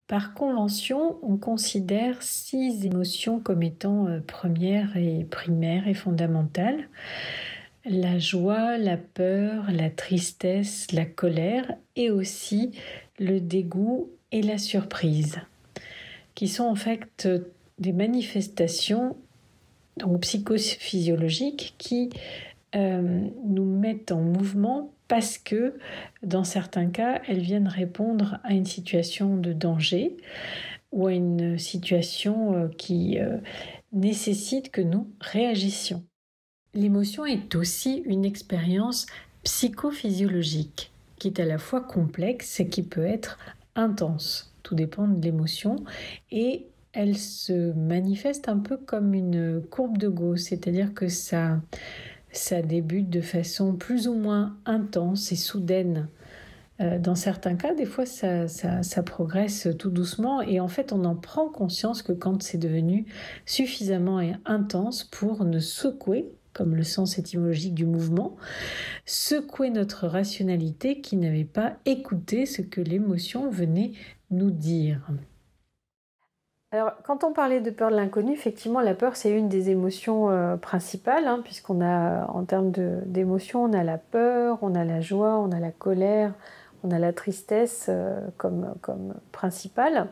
Par convention, on considère 6 émotions comme étant premières et primaires et fondamentales. La joie, la peur, la tristesse, la colère et aussi le dégoût et la surprise, qui sont en fait des manifestations donc psychophysiologiques qui nous mettent en mouvement parce que, dans certains cas, elles viennent répondre à une situation de danger ou à une situation qui nécessite que nous réagissions. L'émotion est aussi une expérience psychophysiologique qui est à la fois complexe et qui peut être intense. Tout dépend de l'émotion et elle se manifeste un peu comme une courbe de Gauss, c'est-à-dire que ça débute de façon plus ou moins intense et soudaine. Dans certains cas, des fois, ça progresse tout doucement et en fait, on en prend conscience que quand c'est devenu suffisamment intense pour nous secouer, comme le sens étymologique du mouvement, secouer notre rationalité qui n'avait pas écouté ce que l'émotion venait nous dire. Alors, quand on parlait de peur de l'inconnu, effectivement, la peur, c'est une des émotions principales, puisqu'on a, en termes d'émotions, on a la peur, on a la joie, on a la colère, on a la tristesse comme principale.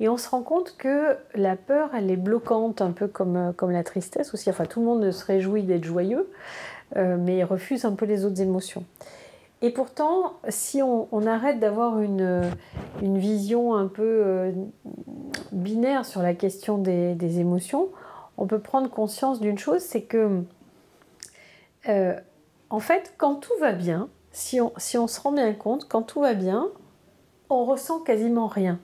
Et on se rend compte que la peur, elle est bloquante, un peu comme la tristesse aussi. Enfin, tout le monde se réjouit d'être joyeux, mais refuse un peu les autres émotions. Et pourtant, si on arrête d'avoir une vision un peu binaire sur la question des émotions, on peut prendre conscience d'une chose, c'est que, en fait, quand tout va bien, si on se rend bien compte, quand tout va bien, on ressent quasiment rien.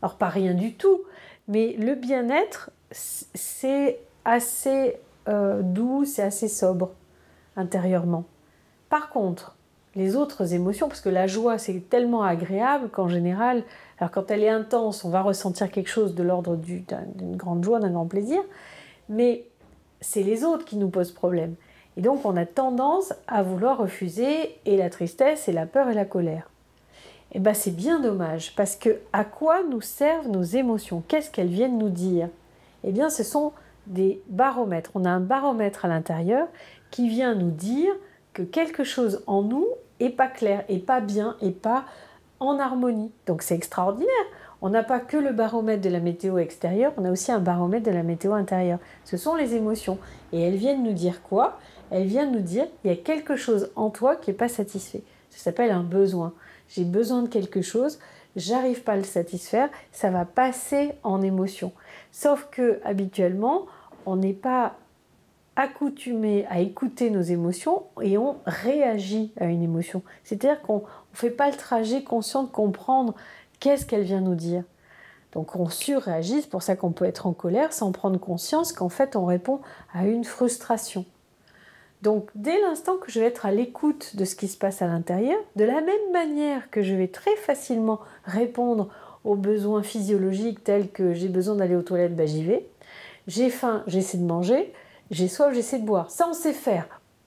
Alors, pas rien du tout, mais le bien-être, c'est assez doux, c'est assez sobre intérieurement. Par contre, les autres émotions, parce que la joie, c'est tellement agréable qu'en général, alors quand elle est intense, on va ressentir quelque chose de l'ordre d'une grande joie, d'un grand plaisir, mais c'est les autres qui nous posent problème. Et donc, on a tendance à vouloir refuser et la tristesse, et la peur et la colère. Et bien, c'est bien dommage, parce que à quoi nous servent nos émotions? Qu'est-ce qu'elles viennent nous dire? Eh bien, ce sont des baromètres. On a un baromètre à l'intérieur qui vient nous dire que quelque chose en nous est pas clair, est pas bien, est pas en harmonie. Donc c'est extraordinaire. On n'a pas que le baromètre de la météo extérieure, on a aussi un baromètre de la météo intérieure. Ce sont les émotions. Et elles viennent nous dire quoi? Elles viennent nous dire il y a quelque chose en toi qui n'est pas satisfait. Ça s'appelle un besoin. J'ai besoin de quelque chose, j'arrive pas à le satisfaire, ça va passer en émotion. Sauf que habituellement, on n'est pas accoutumé à écouter nos émotions et on réagit à une émotion. C'est-à-dire qu'on ne fait pas le trajet conscient de comprendre qu'est-ce qu'elle vient nous dire. Donc on surréagit, c'est pour ça qu'on peut être en colère sans prendre conscience qu'en fait on répond à une frustration. Donc dès l'instant que je vais être à l'écoute de ce qui se passe à l'intérieur, de la même manière que je vais très facilement répondre aux besoins physiologiques tels que j'ai besoin d'aller aux toilettes, j'y vais. J'ai faim, j'essaie de manger. J'ai soif, j'essaie de boire. Ça, on sait faire.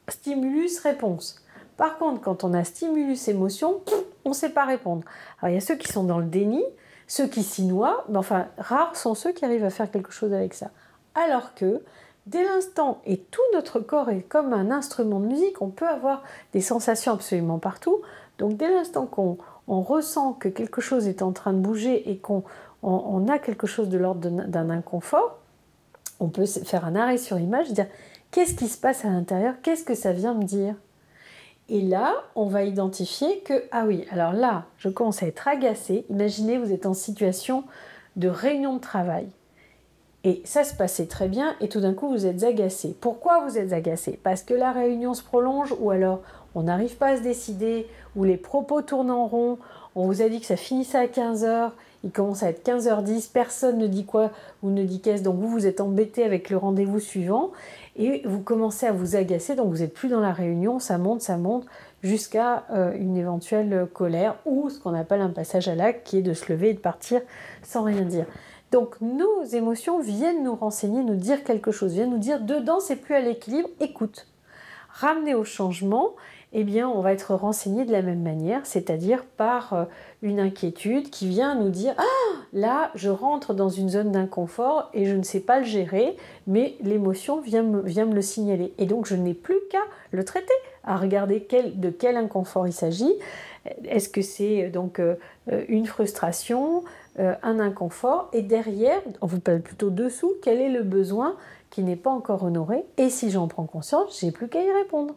Stimulus, réponse. Par contre, quand on a stimulus, émotion, on ne sait pas répondre. Alors, il y a ceux qui sont dans le déni, ceux qui s'y noient, mais enfin, rares sont ceux qui arrivent à faire quelque chose avec ça. Alors que, dès l'instant, et tout notre corps est comme un instrument de musique, on peut avoir des sensations absolument partout. Donc, dès l'instant qu'on ressent que quelque chose est en train de bouger et qu'on a quelque chose de l'ordre d'un inconfort, on peut faire un arrêt sur image, dire qu'est-ce qui se passe à l'intérieur, qu'est-ce que ça vient me dire? Et là, on va identifier que, ah oui, alors là, je commence à être agacée. Imaginez, vous êtes en situation de réunion de travail. Et ça se passait très bien et tout d'un coup, vous êtes agacé. Pourquoi vous êtes agacé? Parce que la réunion se prolonge ou alors on n'arrive pas à se décider ou les propos tournent en rond. On vous a dit que ça finissait à 15h. Il commence à être 15h10, personne ne dit quoi ou ne dit qu'est-ce, donc vous êtes embêté avec le rendez-vous suivant et vous commencez à vous agacer, donc vous n'êtes plus dans la réunion, ça monte jusqu'à une éventuelle colère ou ce qu'on appelle un passage à l'acte qui est de se lever et de partir sans rien dire. Donc nos émotions viennent nous renseigner, nous dire quelque chose, viennent nous dire dedans c'est plus à l'équilibre, écoute. Ramener au changement eh bien, on va être renseigné de la même manière, c'est-à-dire par une inquiétude qui vient nous dire « Ah, là, je rentre dans une zone d'inconfort et je ne sais pas le gérer, mais l'émotion vient me le signaler. Et donc, je n'ai plus qu'à le traiter, à regarder de quel inconfort il s'agit. Est-ce que c'est donc une frustration, un inconfort, et derrière, on vous parle plutôt dessous, quel est le besoin qui n'est pas encore honoré, et si j'en prends conscience, j'ai plus qu'à y répondre. »